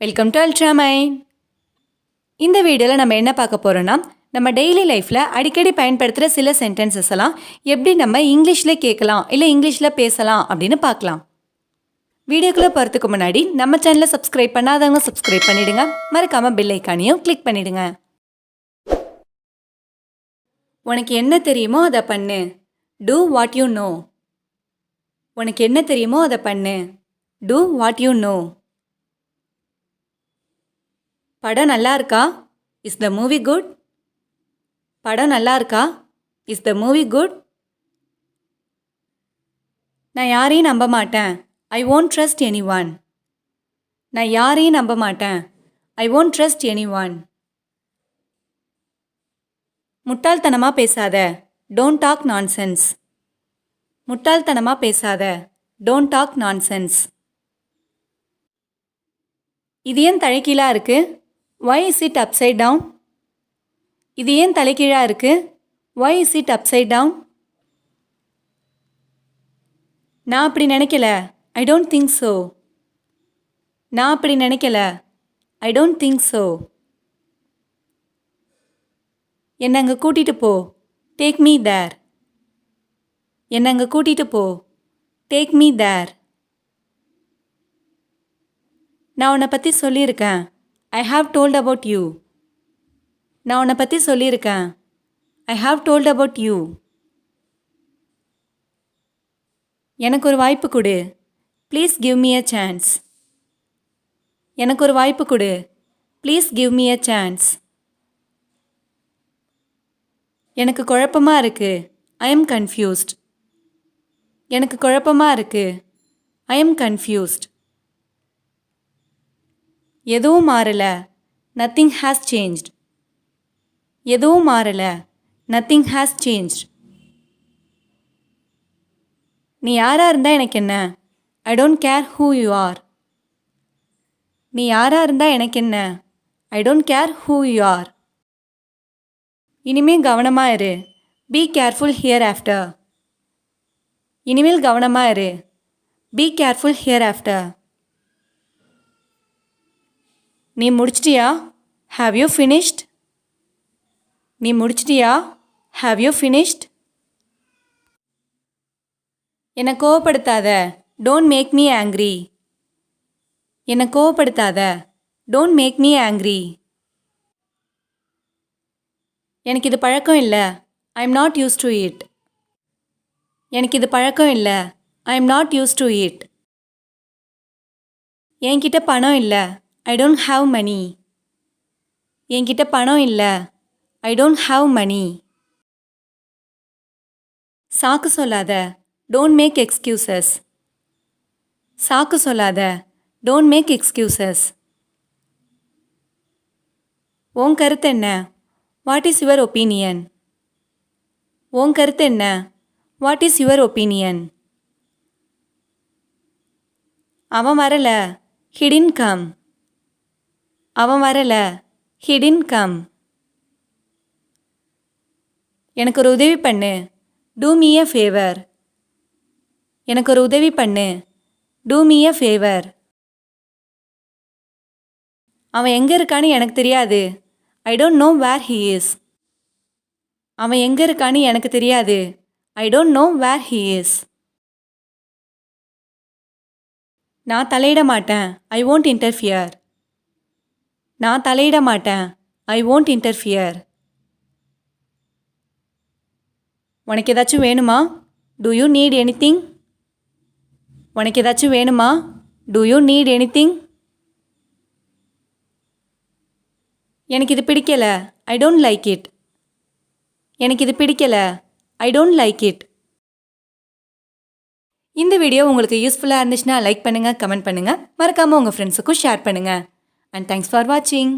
Welcome to ultra mind. இந்த வீடியோவில் நம்ம என்ன பார்க்க போகிறோன்னா, நம்ம டெய்லி லைஃப்பில் அடிக்கடி பயன்படுத்துகிற சில சென்டென்சஸ் எல்லாம் எப்படி நம்ம இங்கிலீஷில் கேட்கலாம் இல்லை இங்கிலீஷில் பேசலாம் அப்படின்னு பார்க்கலாம். வீடியோக்குள்ளே போகிறதுக்கு முன்னாடி நம்ம சேனலை சப்ஸ்கிரைப் பண்ணாதவங்க சப்ஸ்கிரைப் பண்ணிவிடுங்க. மறக்காமல் பெல் ஐக்கானையும் கிளிக் பண்ணிவிடுங்க. உனக்கு என்ன தெரியுமோ அதை பண்ணு. Do what you know. உனக்கு என்ன தெரியுமோ அதை பண்ணு. Do what you know. படம் நல்லா இருக்கா? Is the movie good? படம் நல்லா இருக்கா? Is the movie good? நான் யாரையும் நம்ப மாட்டேன். I won't trust anyone. நான் யாரையும் நம்ப மாட்டேன். I won't trust anyone. முட்டாள்தனமாக பேசாத. Don't talk nonsense. முட்டாள்தனமாக பேசாத. Don't talk nonsense. இது ஏன் தலைகீழாக இருக்கு? Why is it upside down? இது ஏன் தலைகீழாக இருக்கு? Why is it upside down? நான் அப்படி நினைக்கல. I don't think so. நான் அப்படி நினைக்கல. I don't think so. என்னை அங்கே கூட்டிகிட்டு போ. Take me there. என்னை அங்கே கூட்டிகிட்டு போ. Take me there. நான் உன்னை பற்றி சொல்லியிருக்கேன். I have told about you. நான் உன்னை பற்றி சொல்லியிருக்கேன். I have told about you. எனக்கு ஒரு வாய்ப்பு கொடு. Please give me a chance. எனக்கு ஒரு வாய்ப்பு கொடு. Please give me a chance. எனக்கு குழப்பமாக இருக்கு. I am confused. எனக்கு குழப்பமாக இருக்கு. I am confused. எதுவும் மாறல. Nothing has changed. எதுவும் மாறல. Nothing has changed. நீ யாராக இருந்தால் எனக்கு என்ன? I don't care who you are. நீ யாராக இருந்தால் எனக்கு என்ன? I don't care who you are. இனிமேல் கவனமாக இரு. Be careful hereafter. இனிமேல் கவனமாக இரு. Be careful hereafter. நீ முடிச்சிட்டியா? Have you finished? நீ முடிச்சிட்டியா? Have you finished? என்னை கோவப்படுத்தாத. Don't make me angry. என்னை கோவப்படுத்தாத. Don't make me angry. எனக்கு இது பழக்கம் இல்லை. I am not used to it. எனக்கு இது பழக்கம் இல்லை. I am not used to it. என்கிட்ட பணம் இல்லை. I don't have money. என்கிட்ட பணம் இல்லை. I don't have money. சாக்கு சொல்லாத. Don't make excuses. சாக்கு சொல்லாத. Don't make excuses. உன் கருத்து என்ன? What is your opinion? உன் கருத்து என்ன? What is your opinion? அவன் வரல. He didn't come. அவன் வரல. He didn't come. எனக்கு ஒரு உதவி பண்ணு. Do me a favor. எனக்கு ஒரு உதவி பண்ணு. Do me a favor. அவன் எங்கே இருக்கான்னு எனக்கு தெரியாது. I don't know where he is. அவன் எங்கே இருக்கான்னு எனக்கு தெரியாது. I don't know where he is. நான் தலையிட மாட்டேன். I won't interfere. நான் தலையிட மாட்டேன். I won't interfere. உனக்கு ஏதாச்சும் வேணுமா? Do you need anything? உனக்கு ஏதாச்சும் வேணுமா? Do you need anything? எனக்கு இது பிடிக்கல. I don't like it. எனக்கு இது பிடிக்கல. I don't like it. இந்த வீடியோ உங்களுக்கு யூஸ்ஃபுல்லாக இருந்துச்சுன்னா லைக் பண்ணுங்கள், கமெண்ட் பண்ணுங்கள், மறக்காமல் உங்கள் ஃப்ரெண்ட்ஸுக்கும் ஷேர் பண்ணுங்கள். And thanks for watching.